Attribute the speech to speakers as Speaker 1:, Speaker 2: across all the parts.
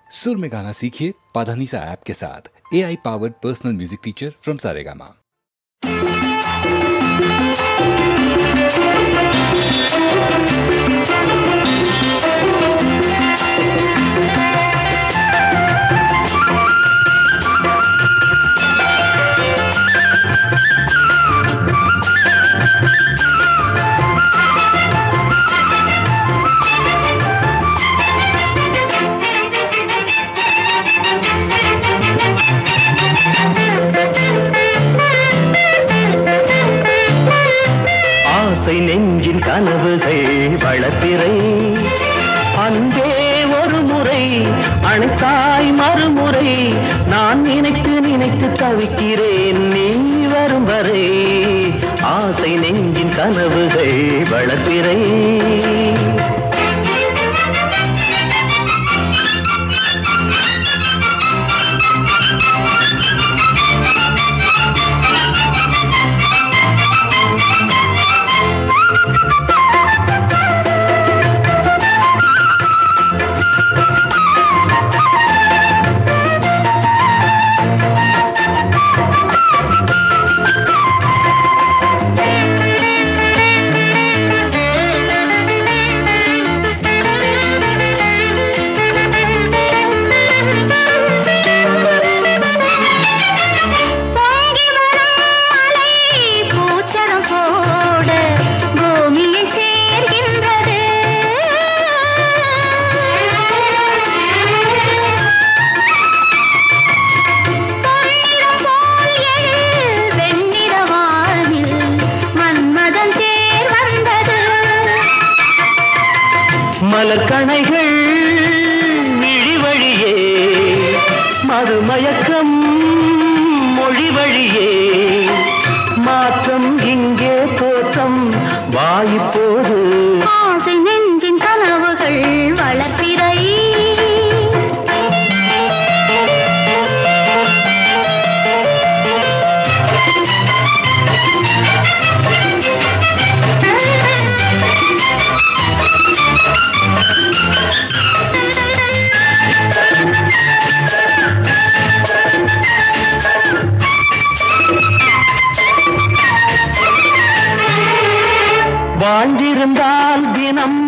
Speaker 1: सुर में गाना सीखिए पाधानीसा ऐप के साथ। AI powered personal music teacher from Saregama.
Speaker 2: நெஞ்சின் கனவுகள் வளர்ப்பிறை அன்பே ஒரு முறை அணைத்தாய் மறுமுறை நான் நினைத்து நினைத்து தவிக்கிறேன் நீ வரும் வரை ஆசை நெஞ்சின் கனவுகள் வளர்ப்பிறை மலர்கணைகள் விழிவழியே மறுமயக்கம் மொழி வழியே மாற்றம் இங்கே தோற்றம் வாய்ப்போது
Speaker 3: ஆசை நெஞ்சின் கனவுகள் வளர்ப்பிறை
Speaker 2: வாழ்ந்திருந்தால் தினம்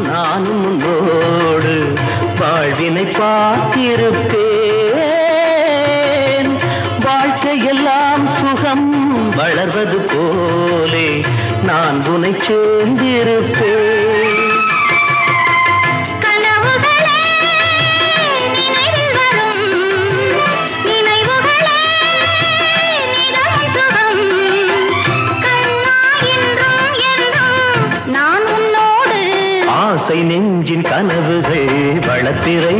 Speaker 2: நானும் உன்னோடு வாழ்வினை பார்த்திருப்பேன் வாழ்க்கையெல்லாம் சுகம் வளர்வது போலே நான் உன்னை சேர்ந்திருப்பேன் ஆசை நெஞ்சின் கனவுகள் வளர்ப்பிறை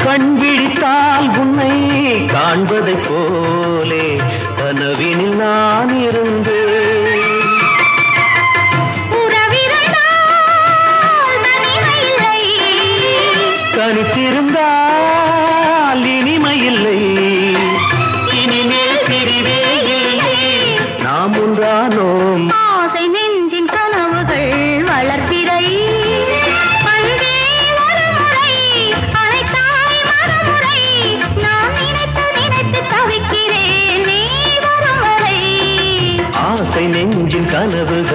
Speaker 2: கண் விழித்தால் உன்னை காண்பதைப் போலே கனவினில் நான் இருந்தேன் தனித்திருந்தால் இனிமையில்லை இனிமேல் பிரிவே இல்லை நாம் ஒன்றானோம்
Speaker 3: ஆசை நெஞ்சின் கனவுகள் வளர்ப்பிறை
Speaker 2: ஆசை நெஞ்சின் கனவுகள்